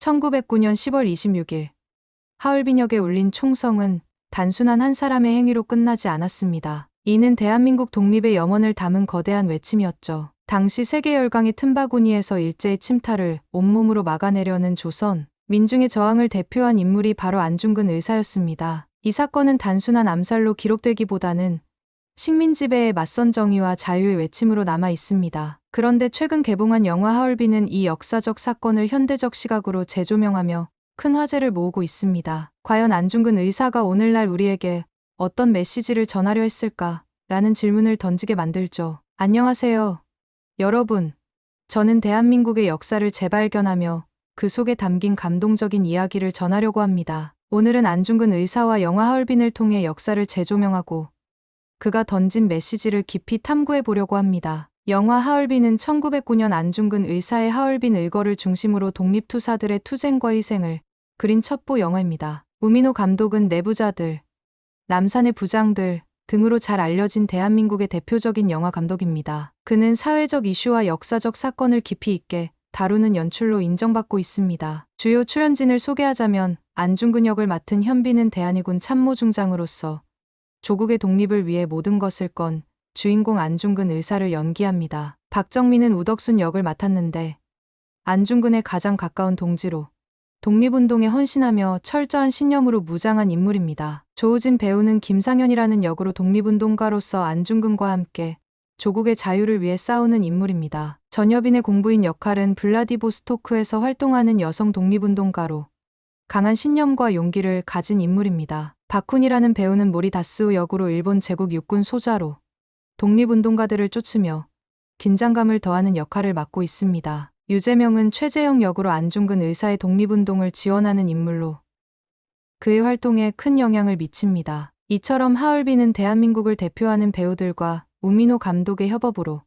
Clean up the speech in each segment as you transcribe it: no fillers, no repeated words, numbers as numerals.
1909년 10월 26일 하얼빈역에 울린 총성은 단순한 한 사람의 행위로 끝나지 않았습니다. 이는 대한민국 독립의 염원을 담은 거대한 외침이었죠. 당시 세계 열강의 틈바구니에서 일제의 침탈을 온몸으로 막아내려는 조선 민중의 저항을 대표한 인물이 바로 안중근 의사였습니다. 이 사건은 단순한 암살로 기록되기보다는 식민 지배에 맞선 정의와 자유의 외침으로 남아 있습니다. 그런데 최근 개봉한 영화 하얼빈은 이 역사적 사건을 현대적 시각으로 재조명하며 큰 화제를 모으고 있습니다. 과연 안중근 의사가 오늘날 우리에게 어떤 메시지를 전하려 했을까? 라는 질문을 던지게 만들죠. 안녕하세요, 여러분. 저는 대한민국의 역사를 재발견하며 그 속에 담긴 감동적인 이야기를 전하려고 합니다. 오늘은 안중근 의사와 영화 하얼빈을 통해 역사를 재조명하고 그가 던진 메시지를 깊이 탐구해 보려고 합니다. 영화 하얼빈은 1909년 안중근 의사의 하얼빈 의거를 중심으로 독립투사들의 투쟁과 희생을 그린 첩보 영화입니다. 우민호 감독은 내부자들, 남산의 부장들 등으로 잘 알려진 대한민국의 대표적인 영화 감독입니다. 그는 사회적 이슈와 역사적 사건을 깊이 있게 다루는 연출로 인정받고 있습니다. 주요 출연진을 소개하자면 안중근 역을 맡은 현빈은 대한의군 참모중장으로서 조국의 독립을 위해 모든 것을 건 주인공 안중근 의사를 연기합니다. 박정민은 우덕순 역을 맡았는데 안중근의 가장 가까운 동지로 독립운동에 헌신하며 철저한 신념으로 무장한 인물입니다. 조우진 배우는 김상현이라는 역으로 독립운동가로서 안중근과 함께 조국의 자유를 위해 싸우는 인물입니다. 전여빈의 공부인 역할은 블라디보스토크에서 활동하는 여성 독립운동가로 강한 신념과 용기를 가진 인물입니다. 박훈이라는 배우는 모리 다스우 역으로 일본 제국 육군 소자로 독립운동가들을 쫓으며 긴장감을 더하는 역할을 맡고 있습니다. 유재명은 최재형 역으로 안중근 의사의 독립운동을 지원하는 인물로 그의 활동에 큰 영향을 미칩니다. 이처럼 하얼빈은 대한민국을 대표하는 배우들과 우민호 감독의 협업으로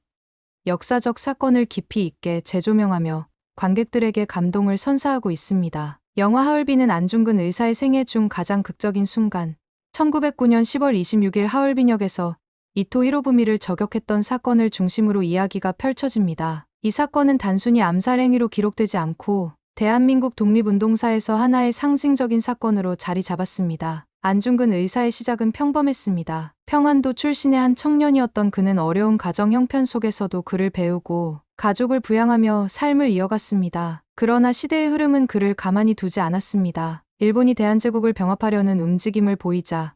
역사적 사건을 깊이 있게 재조명하며 관객들에게 감동을 선사하고 있습니다. 영화 하얼빈은 안중근 의사의 생애 중 가장 극적인 순간, 1909년 10월 26일 하얼빈역에서 이토 히로부미를 저격했던 사건을 중심으로 이야기가 펼쳐집니다. 이 사건은 단순히 암살 행위로 기록되지 않고 대한민국 독립운동사에서 하나의 상징적인 사건으로 자리 잡았습니다. 안중근 의사의 시작은 평범했습니다. 평안도 출신의 한 청년이었던 그는 어려운 가정 형편 속에서도 글을 배우고 가족을 부양하며 삶을 이어갔습니다. 그러나 시대의 흐름은 그를 가만히 두지 않았습니다. 일본이 대한제국을 병합하려는 움직임을 보이자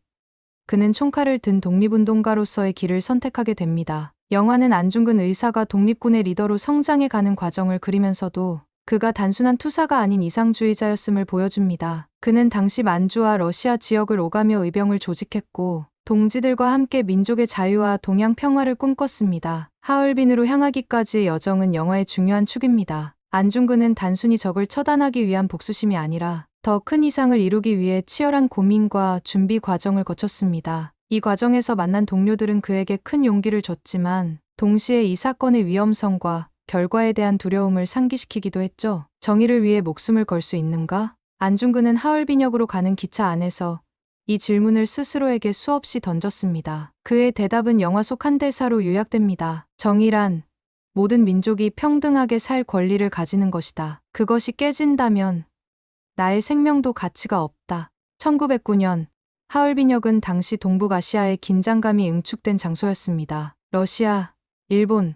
그는 총칼을 든 독립운동가로서의 길을 선택하게 됩니다. 영화는 안중근 의사가 독립군의 리더로 성장해가는 과정을 그리면서도 그가 단순한 투사가 아닌 이상주의자였음을 보여줍니다. 그는 당시 만주와 러시아 지역을 오가며 의병을 조직했고 동지들과 함께 민족의 자유와 동양 평화를 꿈꿨습니다. 하얼빈으로 향하기까지의 여정은 영화의 중요한 축입니다. 안중근은 단순히 적을 처단하기 위한 복수심이 아니라 더 큰 이상을 이루기 위해 치열한 고민과 준비 과정을 거쳤습니다. 이 과정에서 만난 동료들은 그에게 큰 용기를 줬지만 동시에 이 사건의 위험성과 결과에 대한 두려움을 상기시키기도 했죠. 정의를 위해 목숨을 걸 수 있는가? 안중근은 하얼빈역으로 가는 기차 안에서 이 질문을 스스로에게 수없이 던졌습니다. 그의 대답은 영화 속 한 대사로 요약됩니다. 정의란 모든 민족이 평등하게 살 권리를 가지는 것이다. 그것이 깨진다면 나의 생명도 가치가 없다. 1909년 하얼빈역은 당시 동북아시아의 긴장감이 응축된 장소였습니다. 러시아, 일본,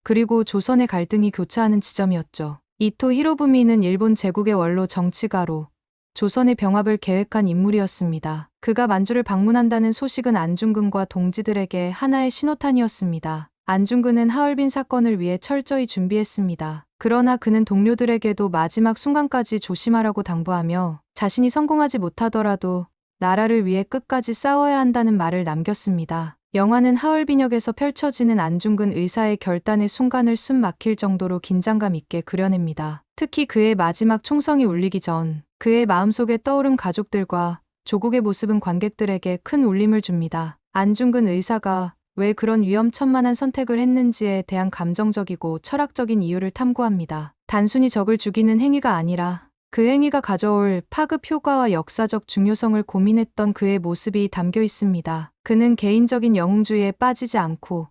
그리고 조선의 갈등이 교차하는 지점이었죠. 이토 히로부미는 일본 제국의 원로 정치가로 조선의 병합을 계획한 인물이었습니다. 그가 만주를 방문한다는 소식은 안중근과 동지들에게 하나의 신호탄이었습니다. 안중근은 하얼빈 사건을 위해 철저히 준비했습니다. 그러나 그는 동료들에게도 마지막 순간까지 조심하라고 당부하며 자신이 성공하지 못하더라도 나라를 위해 끝까지 싸워야 한다는 말을 남겼습니다. 영화는 하얼빈역에서 펼쳐지는 안중근 의사의 결단의 순간을 숨 막힐 정도로 긴장감 있게 그려냅니다. 특히 그의 마지막 총성이 울리기 전 그의 마음속에 떠오른 가족들과 조국의 모습은 관객들에게 큰 울림을 줍니다. 안중근 의사가 왜 그런 위험천만한 선택을 했는지에 대한 감정적이고 철학적인 이유를 탐구합니다. 단순히 적을 죽이는 행위가 아니라 그 행위가 가져올 파급 효과와 역사적 중요성을 고민했던 그의 모습이 담겨 있습니다. 그는 개인적인 영웅주의에 빠지지 않고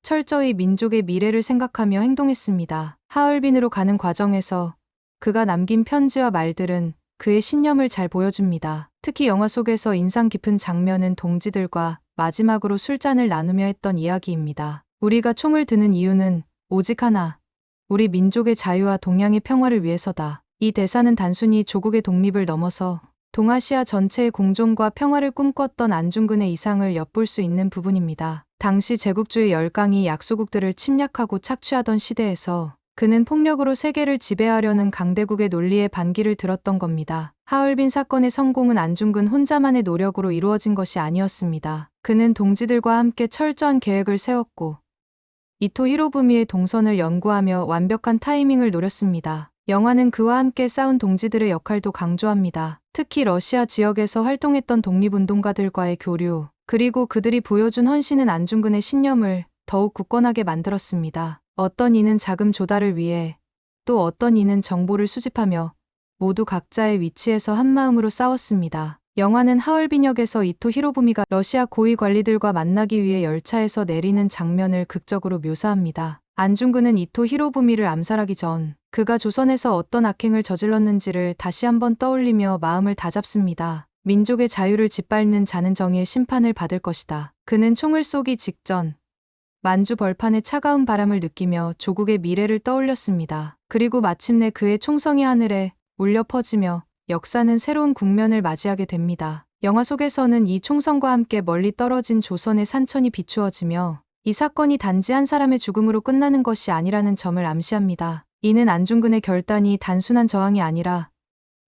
철저히 민족의 미래를 생각하며 행동했습니다. 하얼빈으로 가는 과정에서 그가 남긴 편지와 말들은 그의 신념을 잘 보여줍니다. 특히 영화 속에서 인상 깊은 장면은 동지들과 마지막으로 술잔을 나누며 했던 이야기입니다. 우리가 총을 드는 이유는 오직 하나, 우리 민족의 자유와 동양의 평화를 위해서다. 이 대사는 단순히 조국의 독립을 넘어서 동아시아 전체의 공존과 평화를 꿈꿨던 안중근의 이상을 엿볼 수 있는 부분입니다. 당시 제국주의 열강이 약소국들을 침략하고 착취하던 시대에서 그는 폭력으로 세계를 지배하려는 강대국의 논리에 반기를 들었던 겁니다. 하얼빈 사건의 성공은 안중근 혼자만의 노력으로 이루어진 것이 아니었습니다. 그는 동지들과 함께 철저한 계획을 세웠고 이토 히로부미의 동선을 연구하며 완벽한 타이밍을 노렸습니다. 영화는 그와 함께 싸운 동지들의 역할도 강조합니다. 특히 러시아 지역에서 활동했던 독립운동가들과의 교류, 그리고 그들이 보여준 헌신은 안중근의 신념을 더욱 굳건하게 만들었습니다. 어떤 이는 자금 조달을 위해, 또 어떤 이는 정보를 수집하며 모두 각자의 위치에서 한마음으로 싸웠습니다. 영화는 하얼빈역에서 이토 히로부미가 러시아 고위 관리들과 만나기 위해 열차에서 내리는 장면을 극적으로 묘사합니다. 안중근은 이토 히로부미를 암살하기 전 그가 조선에서 어떤 악행을 저질렀는지를 다시 한번 떠올리며 마음을 다잡습니다. 민족의 자유를 짓밟는 자는 정의의 심판을 받을 것이다. 그는 총을 쏘기 직전 만주 벌판의 차가운 바람을 느끼며 조국의 미래를 떠올렸습니다. 그리고 마침내 그의 총성이 하늘에 울려 퍼지며 역사는 새로운 국면을 맞이하게 됩니다. 영화 속에서는 이 총성과 함께 멀리 떨어진 조선의 산천이 비추어지며 이 사건이 단지 한 사람의 죽음으로 끝나는 것이 아니라는 점을 암시합니다. 이는 안중근의 결단이 단순한 저항이 아니라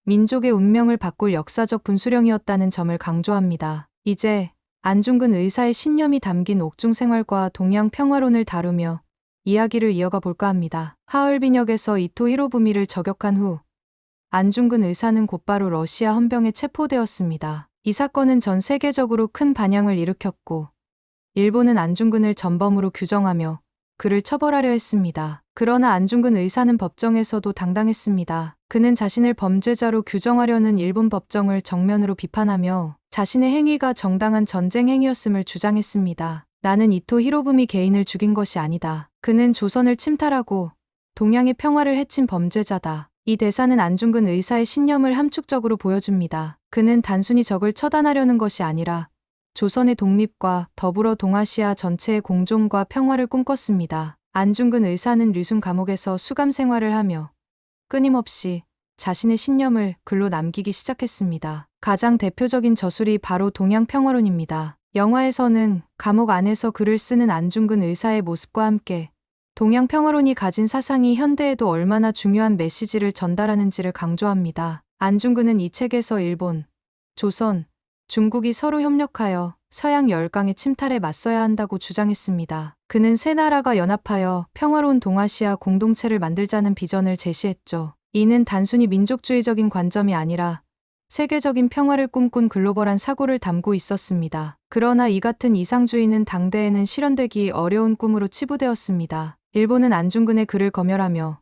민족의 운명을 바꿀 역사적 분수령이었다는 점을 강조합니다. 이제 안중근 의사의 신념이 담긴 옥중 생활과 동양 평화론을 다루며 이야기를 이어가 볼까 합니다. 하얼빈역에서 이토 히로부미를 저격한 후 안중근 의사는 곧바로 러시아 헌병에 체포되었습니다. 이 사건은 전 세계적으로 큰 반향을 일으켰고 일본은 안중근을 전범으로 규정하며 그를 처벌하려 했습니다. 그러나 안중근 의사는 법정에서도 당당했습니다. 그는 자신을 범죄자로 규정하려는 일본 법정을 정면으로 비판하며 자신의 행위가 정당한 전쟁 행위였음을 주장했습니다. 나는 이토 히로부미 개인을 죽인 것이 아니다. 그는 조선을 침탈하고 동양의 평화를 해친 범죄자다. 이 대사는 안중근 의사의 신념을 함축적으로 보여줍니다. 그는 단순히 적을 처단하려는 것이 아니라 조선의 독립과 더불어 동아시아 전체의 공존과 평화를 꿈꿨습니다. 안중근 의사는 류순 감옥에서 수감 생활을 하며 끊임없이 자신의 신념을 글로 남기기 시작했습니다. 가장 대표적인 저술이 바로 동양평화론입니다. 영화에서는 감옥 안에서 글을 쓰는 안중근 의사의 모습과 함께 동양평화론이 가진 사상이 현대에도 얼마나 중요한 메시지를 전달하는지를 강조합니다. 안중근은 이 책에서 일본, 조선, 중국이 서로 협력하여 서양 열강의 침탈에 맞서야 한다고 주장했습니다. 그는 세 나라가 연합하여 평화로운 동아시아 공동체를 만들자는 비전을 제시했죠. 이는 단순히 민족주의적인 관점이 아니라 세계적인 평화를 꿈꾼 글로벌한 사고를 담고 있었습니다. 그러나 이 같은 이상주의는 당대에는 실현되기 어려운 꿈으로 치부되었습니다. 일본은 안중근의 글을 검열하며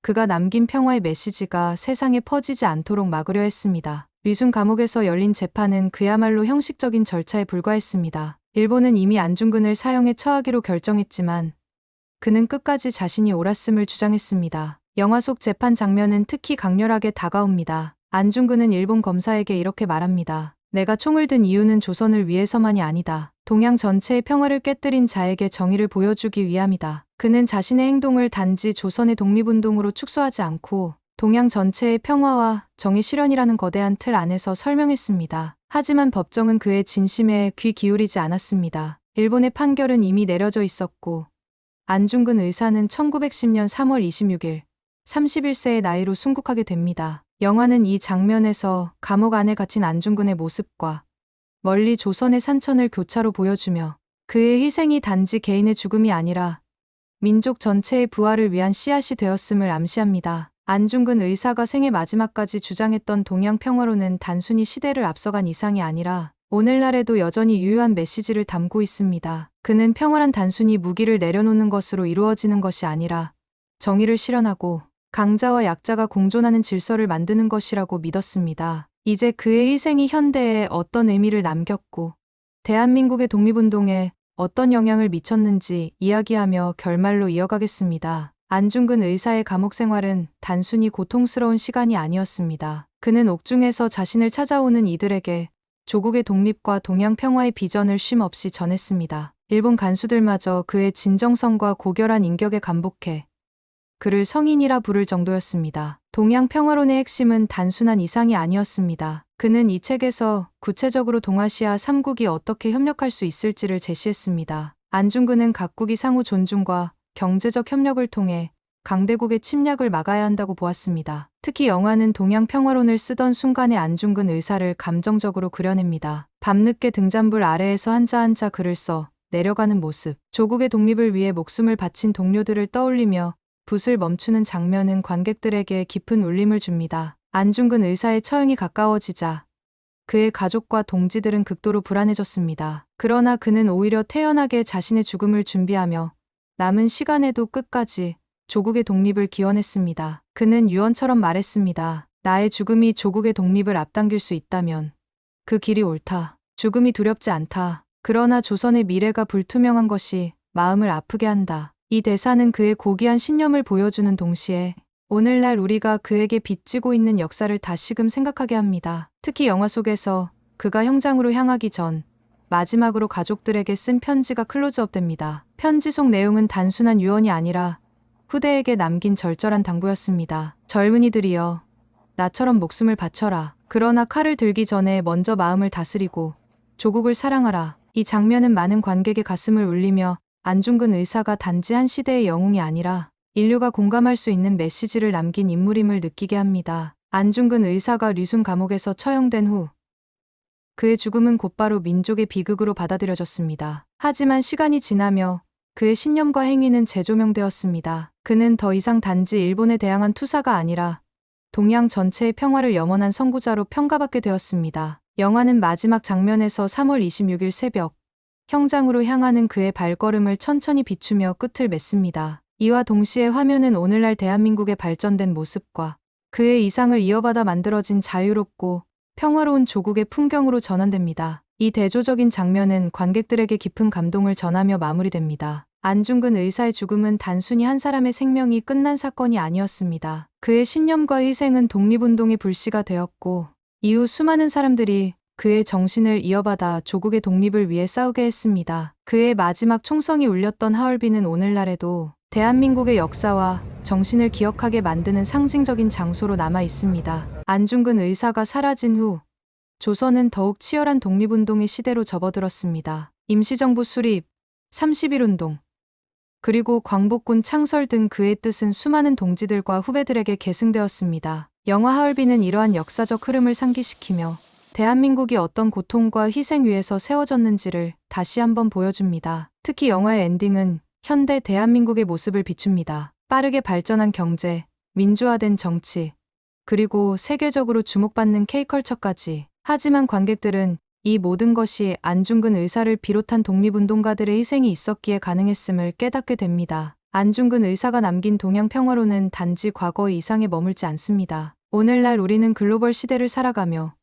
그가 남긴 평화의 메시지가 세상에 퍼지지 않도록 막으려 했습니다. 류순 감옥에서 열린 재판은 그야말로 형식적인 절차에 불과했습니다. 일본은 이미 안중근을 사형에 처하기로 결정했지만 그는 끝까지 자신이 옳았음을 주장했습니다. 영화 속 재판 장면은 특히 강렬하게 다가옵니다. 안중근은 일본 검사에게 이렇게 말합니다. 내가 총을 든 이유는 조선을 위해서만이 아니다. 동양 전체의 평화를 깨뜨린 자에게 정의를 보여주기 위함이다. 그는 자신의 행동을 단지 조선의 독립운동으로 축소하지 않고 동양 전체의 평화와 정의 실현이라는 거대한 틀 안에서 설명했습니다. 하지만 법정은 그의 진심에 귀 기울이지 않았습니다. 일본의 판결은 이미 내려져 있었고 안중근 의사는 1910년 3월 26일 31세의 나이로 순국하게 됩니다. 영화는 이 장면에서 감옥 안에 갇힌 안중근의 모습과 멀리 조선의 산천을 교차로 보여주며 그의 희생이 단지 개인의 죽음이 아니라 민족 전체의 부활을 위한 씨앗이 되었음을 암시합니다. 안중근 의사가 생애 마지막까지 주장했던 동양평화론은 단순히 시대를 앞서간 이상이 아니라 오늘날에도 여전히 유효한 메시지를 담고 있습니다. 그는 평화란 단순히 무기를 내려놓는 것으로 이루어지는 것이 아니라 정의를 실현하고 강자와 약자가 공존하는 질서를 만드는 것이라고 믿었습니다. 이제 그의 희생이 현대에 어떤 의미를 남겼고 대한민국의 독립운동에 어떤 영향을 미쳤는지 이야기하며 결말로 이어가겠습니다. 안중근 의사의 감옥 생활은 단순히 고통스러운 시간이 아니었습니다. 그는 옥중에서 자신을 찾아오는 이들에게 조국의 독립과 동양 평화의 비전을 쉼없이 전했습니다. 일본 간수들마저 그의 진정성과 고결한 인격에 감복해 그를 성인이라 부를 정도였습니다. 동양 평화론의 핵심은 단순한 이상이 아니었습니다. 그는 이 책에서 구체적으로 동아시아 3국이 어떻게 협력할 수 있을지를 제시했습니다. 안중근은 각국이 상호 존중과 경제적 협력을 통해 강대국의 침략을 막아야 한다고 보았습니다. 특히 영화는 동양 평화론을 쓰던 순간의 안중근 의사를 감정적으로 그려냅니다. 밤늦게 등잔불 아래에서 한자 글을 써 내려가는 모습, 조국의 독립을 위해 목숨을 바친 동료들을 떠올리며 붓을 멈추는 장면은 관객들에게 깊은 울림을 줍니다. 안중근 의사의 처형이 가까워지자 그의 가족과 동지들은 극도로 불안해졌습니다. 그러나 그는 오히려 태연하게 자신의 죽음을 준비하며 남은 시간에도 끝까지 조국의 독립을 기원했습니다. 그는 유언처럼 말했습니다. 나의 죽음이 조국의 독립을 앞당길 수 있다면 그 길이 옳다. 죽음이 두렵지 않다. 그러나 조선의 미래가 불투명한 것이 마음을 아프게 한다. 이 대사는 그의 고귀한 신념을 보여주는 동시에 오늘날 우리가 그에게 빚지고 있는 역사를 다시금 생각하게 합니다. 특히 영화 속에서 그가 형장으로 향하기 전 마지막으로 가족들에게 쓴 편지가 클로즈업됩니다. 편지 속 내용은 단순한 유언이 아니라 후대에게 남긴 절절한 당부였습니다. 젊은이들이여, 나처럼 목숨을 바쳐라. 그러나 칼을 들기 전에 먼저 마음을 다스리고 조국을 사랑하라. 이 장면은 많은 관객의 가슴을 울리며 안중근 의사가 단지 한 시대의 영웅이 아니라 인류가 공감할 수 있는 메시지를 남긴 인물임을 느끼게 합니다. 안중근 의사가 류순 감옥에서 처형된 후 그의 죽음은 곧바로 민족의 비극으로 받아들여졌습니다. 하지만 시간이 지나며 그의 신념과 행위는 재조명되었습니다. 그는 더 이상 단지 일본에 대항한 투사가 아니라 동양 전체의 평화를 염원한 선구자로 평가받게 되었습니다. 영화는 마지막 장면에서 3월 26일 새벽 형장으로 향하는 그의 발걸음을 천천히 비추며 끝을 맺습니다. 이와 동시에 화면은 오늘날 대한민국의 발전된 모습과 그의 이상을 이어받아 만들어진 자유롭고 평화로운 조국의 풍경으로 전환됩니다. 이 대조적인 장면은 관객들에게 깊은 감동을 전하며 마무리됩니다. 안중근 의사의 죽음은 단순히 한 사람의 생명이 끝난 사건이 아니었습니다. 그의 신념과 희생은 독립운동의 불씨가 되었고 이후 수많은 사람들이 그의 정신을 이어받아 조국의 독립을 위해 싸우게 했습니다. 그의 마지막 총성이 울렸던 하얼빈은 오늘날에도 대한민국의 역사와 정신을 기억하게 만드는 상징적인 장소로 남아 있습니다. 안중근 의사가 사라진 후 조선은 더욱 치열한 독립운동의 시대로 접어들었습니다. 임시정부 수립, 30.1운동, 그리고 광복군 창설 등 그의 뜻은 수많은 동지들과 후배들에게 계승되었습니다. 영화 하얼빈은 이러한 역사적 흐름을 상기시키며 대한민국이 어떤 고통과 희생 위에서 세워졌는지를 다시 한번 보여줍니다. 특히 영화의 엔딩은 현대 대한민국의 모습을 비춥니다. 빠르게 발전한 경제, 민주화된 정치, 그리고 세계적으로 주목받는 K컬처까지. 하지만 관객들은 이 모든 것이 안중근 의사를 비롯한 독립운동가들의 희생이 있었기에 가능했음을 깨닫게 됩니다. 안중근 의사가 남긴 동양 평화론은 단지 과거의 이상에 머물지 않습니다. 오늘날 우리는 글로벌 시대를 살아가며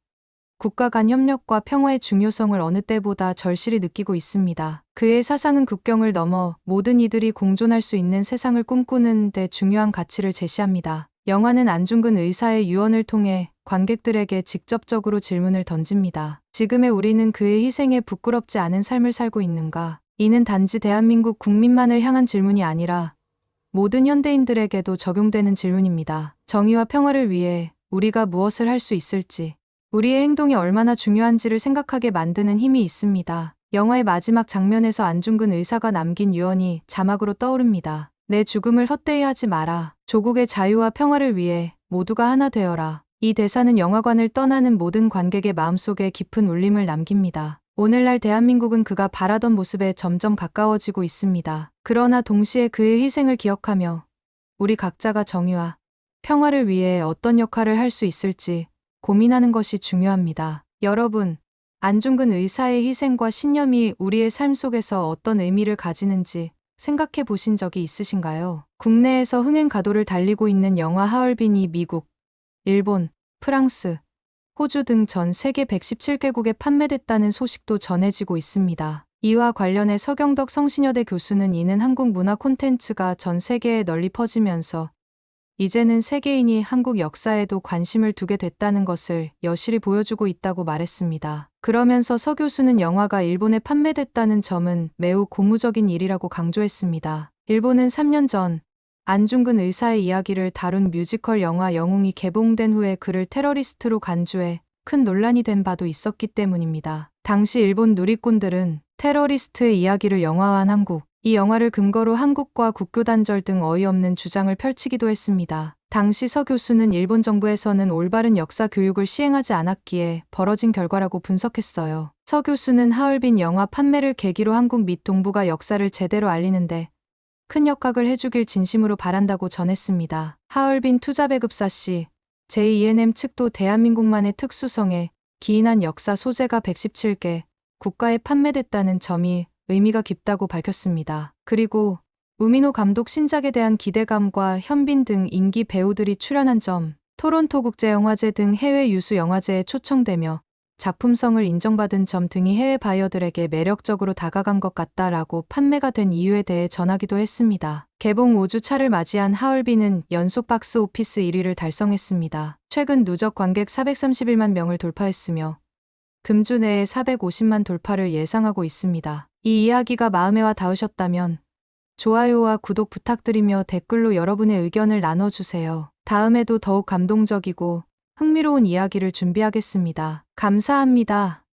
국가 간 협력과 평화의 중요성을 어느 때보다 절실히 느끼고 있습니다. 그의 사상은 국경을 넘어 모든 이들이 공존할 수 있는 세상을 꿈꾸는 데 중요한 가치를 제시합니다. 영화는 안중근 의사의 유언을 통해 관객들에게 직접적으로 질문을 던집니다. 지금의 우리는 그의 희생에 부끄럽지 않은 삶을 살고 있는가? 이는 단지 대한민국 국민만을 향한 질문이 아니라 모든 현대인들에게도 적용되는 질문입니다. 정의와 평화를 위해 우리가 무엇을 할 수 있을지, 우리의 행동이 얼마나 중요한지를 생각하게 만드는 힘이 있습니다. 영화의 마지막 장면에서 안중근 의사가 남긴 유언이 자막으로 떠오릅니다. 내 죽음을 헛되이 하지 마라. 조국의 자유와 평화를 위해 모두가 하나 되어라. 이 대사는 영화관을 떠나는 모든 관객의 마음속에 깊은 울림을 남깁니다. 오늘날 대한민국은 그가 바라던 모습에 점점 가까워지고 있습니다. 그러나 동시에 그의 희생을 기억하며 우리 각자가 정의와 평화를 위해 어떤 역할을 할 수 있을지 고민하는 것이 중요합니다. 여러분, 안중근 의사의 희생과 신념이 우리의 삶 속에서 어떤 의미를 가지는지 생각해 보신 적이 있으신가요? 국내에서 흥행 가도를 달리고 있는 영화 하얼빈이 미국, 일본, 프랑스, 호주 등 전 세계 117개국에 판매됐다는 소식도 전해지고 있습니다. 이와 관련해 서경덕 성신여대 교수는 이는 한국 문화 콘텐츠가 전 세계에 널리 퍼지면서 이제는 세계인이 한국 역사에도 관심을 두게 됐다는 것을 여실히 보여주고 있다고 말했습니다. 그러면서 서 교수는 영화가 일본에 판매됐다는 점은 매우 고무적인 일이라고 강조했습니다. 일본은 3년 전 안중근 의사의 이야기를 다룬 뮤지컬 영화 영웅이 개봉된 후에 그를 테러리스트로 간주해 큰 논란이 된 바도 있었기 때문입니다. 당시 일본 누리꾼들은 테러리스트의 이야기를 영화화한 한국, 이 영화를 근거로 한국과 국교 단절 등 어이없는 주장을 펼치기도 했습니다. 당시 서 교수는 일본 정부에서는 올바른 역사 교육을 시행하지 않았기에 벌어진 결과라고 분석했어요. 서 교수는 하얼빈 영화 판매를 계기로 한국 및 동북아 역사를 제대로 알리는데 큰 역학을 해주길 진심으로 바란다고 전했습니다. 하얼빈 투자배급사 씨, JENM 측도 대한민국만의 특수성에 기인한 역사 소재가 117개 국가에 판매됐다는 점이 의미가 깊다고 밝혔습니다. 그리고 우민호 감독 신작에 대한 기대감과 현빈 등 인기 배우들이 출연한 점, 토론토 국제영화제 등 해외 유수 영화제에 초청되며 작품성을 인정받은 점 등이 해외 바이어들에게 매력적으로 다가간 것 같다라고 판매가 된 이유에 대해 전하기도 했습니다. 개봉 5주 차를 맞이한 하얼빈은 연속 박스 오피스 1위를 달성했습니다. 최근 누적 관객 431만 명을 돌파했으며 금주 내에 450만 돌파를 예상하고 있습니다. 이 이야기가 마음에 와 닿으셨다면 좋아요와 구독 부탁드리며 댓글로 여러분의 의견을 나눠주세요. 다음에도 더욱 감동적이고 흥미로운 이야기를 준비하겠습니다. 감사합니다.